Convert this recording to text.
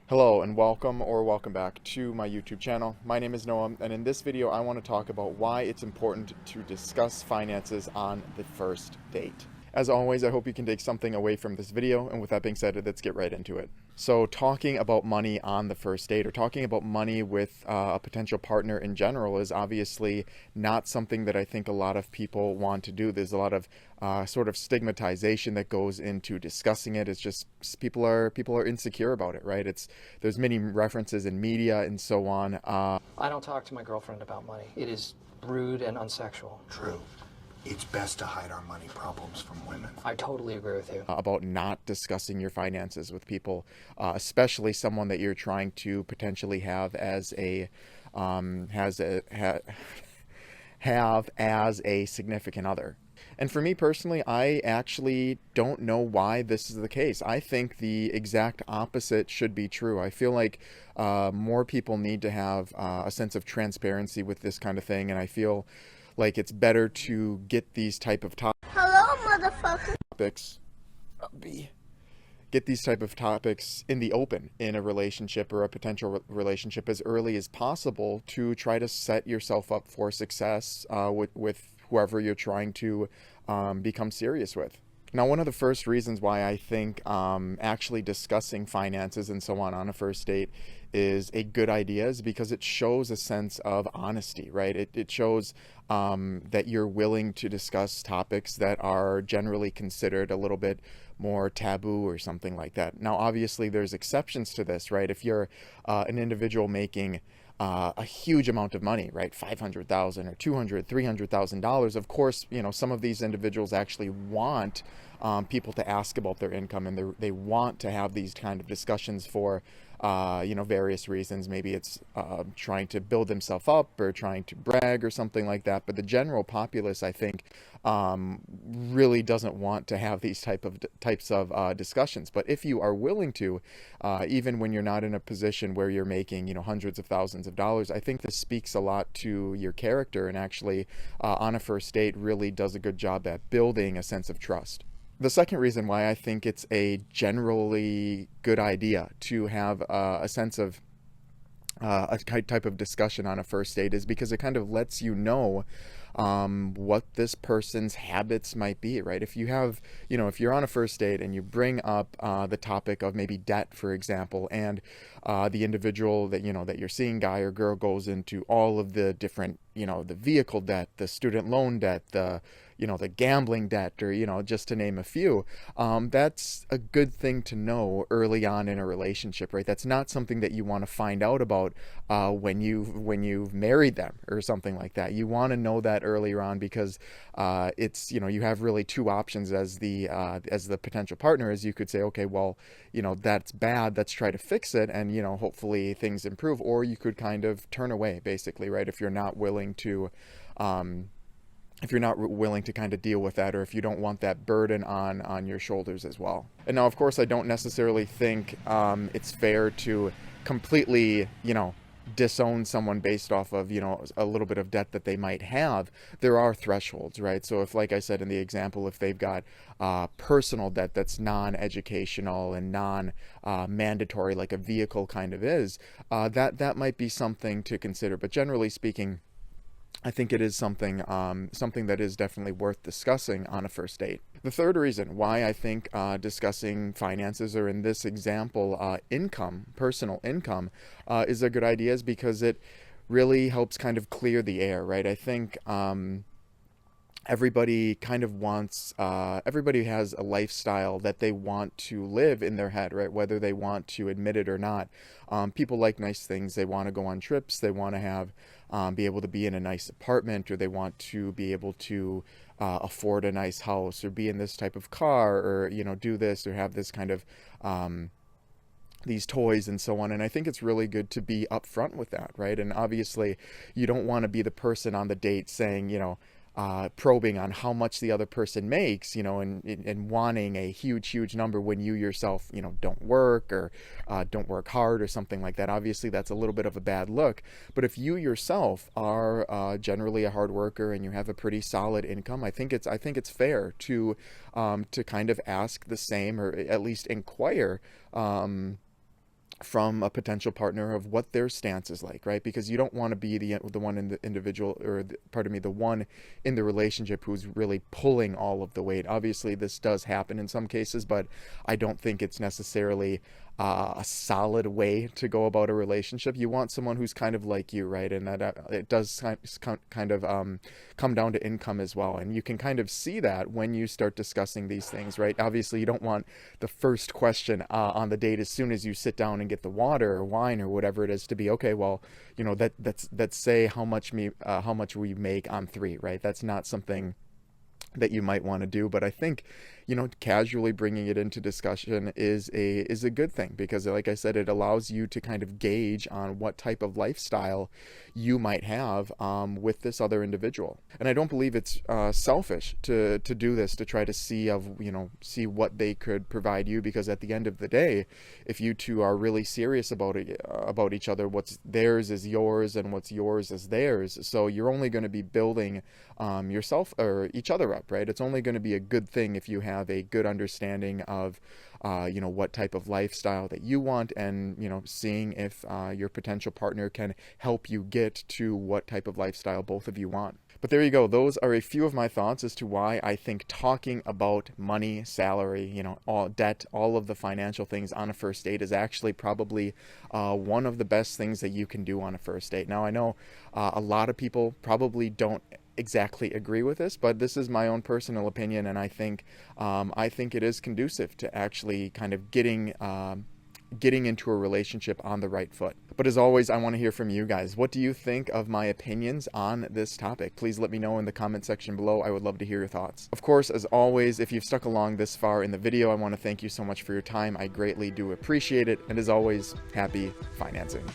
Hello and welcome back to my YouTube channel. My name is Noah, and in this video I want to talk about why it's important to discuss finances on the first date. As always, I hope you can take something away from this video, and with that being said, let's get right into it. So talking about money on the first date, or talking about money with a potential partner in general, is obviously not something that I think a lot of people want to do. There's a lot of sort of stigmatization that goes into discussing it. It's just people are insecure about it, right? There's many references in media and so on. I don't talk to my girlfriend about money. It is rude and unsexual. True. It's best to hide our money problems from women. I totally agree with you. About not discussing your finances with people, especially someone that you're trying to potentially have as a significant other. And for me personally, I actually don't know why this is the case. I think the exact opposite should be true. I feel like more people need to have a sense of transparency with this kind of thing, and I feel like it's better to get these type of get these type of topics in the open in a relationship or a potential relationship as early as possible to try to set yourself up for success with whoever you're trying to become serious with. Now, one of the first reasons why I think actually discussing finances and so on a first date is a good idea is because it shows a sense of honesty, right? It shows that you're willing to discuss topics that are generally considered a little bit more taboo or something like that. Now, obviously, there's exceptions to this, right? If you're an individual making a huge amount of money, right? $500,000 or $200,000, $300,000. Of course, some of these individuals actually want people to ask about their income, and they want to have these kind of discussions for various reasons. Maybe it's trying to build themselves up or trying to brag or something like that. But the general populace, I think, really doesn't want to have these types of discussions. But if you are willing to, even when you're not in a position where you're making hundreds of thousands of dollars, I think this speaks a lot to your character, and actually on a first date really does a good job at building a sense of trust. The second reason why I think it's a generally good idea to have a sense of a type of discussion on a first date is because it kind of lets you know what this person's habits might be, right? If you have, if you're on a first date and you bring up the topic of maybe debt, for example, and the individual that you're seeing, guy or girl, goes into all of the different, the vehicle debt, the student loan debt, the gambling debt, or, just to name a few, that's a good thing to know early on in a relationship, right? That's not something that you want to find out about when you've married them or something like that. You want to know that earlier on because it's, you have really two options as the potential partner. Is you could say, okay, well, that's bad, let's try to fix it, and hopefully things improve. Or you could kind of turn away, basically, right? If you're not willing to kind of deal with that, or if you don't want that burden on your shoulders as well. And now, of course, I don't necessarily think it's fair to completely, disown someone based off of, a little bit of debt that they might have. There are thresholds, right? So if, like I said in the example, if they've got personal debt that's non-educational and non-mandatory, like a vehicle kind of is, that might be something to consider. But generally speaking, I think it is something that is definitely worth discussing on a first date. The third reason why I think discussing finances, or in this example, personal income, is a good idea is because it really helps kind of clear the air, right? I think everybody kind of wants, everybody has a lifestyle that they want to live in their head, right? Whether they want to admit it or not. People like nice things. They want to go on trips. They want to have, be able to be in a nice apartment, or they want to be able to afford a nice house, or be in this type of car, or, do this, or have this kind of, these toys and so on. And I think it's really good to be upfront with that, right? And obviously you don't want to be the person on the date saying, probing on how much the other person makes, and wanting a huge number when you yourself, don't work or don't work hard or something like that. Obviously, that's a little bit of a bad look. But if you yourself are generally a hard worker and you have a pretty solid income, I think it's fair to kind of ask the same, or at least inquire from a potential partner of what their stance is like, right? Because you don't want to be the one in the individual, or the one in the relationship who's really pulling all of the weight. Obviously, this does happen in some cases, but I don't think it's necessarily a solid way to go about a relationship. You want someone who's kind of like you, right? And that it does kind of come down to income as well. And you can kind of see that when you start discussing these things, right? Obviously, you don't want the first question on the date as soon as you sit down and get the water or wine or whatever it is to be, okay, well, that's say how much we make on 3, right? That's not something that you might want to do. But I think, casually bringing it into discussion is a good thing, because like I said, it allows you to kind of gauge on what type of lifestyle you might have with this other individual. And I don't believe it's selfish to do this, to try to see what they could provide you, because at the end of the day, if you two are really serious about each other, what's theirs is yours and what's yours is theirs. So you're only going to be building yourself or each other up, right? It's only going to be a good thing if you have a good understanding of what type of lifestyle that you want, and seeing if your potential partner can help you get to what type of lifestyle both of you want. But there you go. Those are a few of my thoughts as to why I think talking about money, salary, all debt, all of the financial things on a first date is actually probably one of the best things that you can do on a first date. Now, I know a lot of people probably don't exactly agree with this, but this is my own personal opinion, and I think it is conducive to actually kind of getting into a relationship on the right foot. But as always, I want to hear from you guys. What do you think of my opinions on this topic? Please let me know in the comment section below. I would love to hear your thoughts. Of course, as always, if you've stuck along this far in the video, I want to thank you so much for your time. I greatly do appreciate it. And as always, happy financing.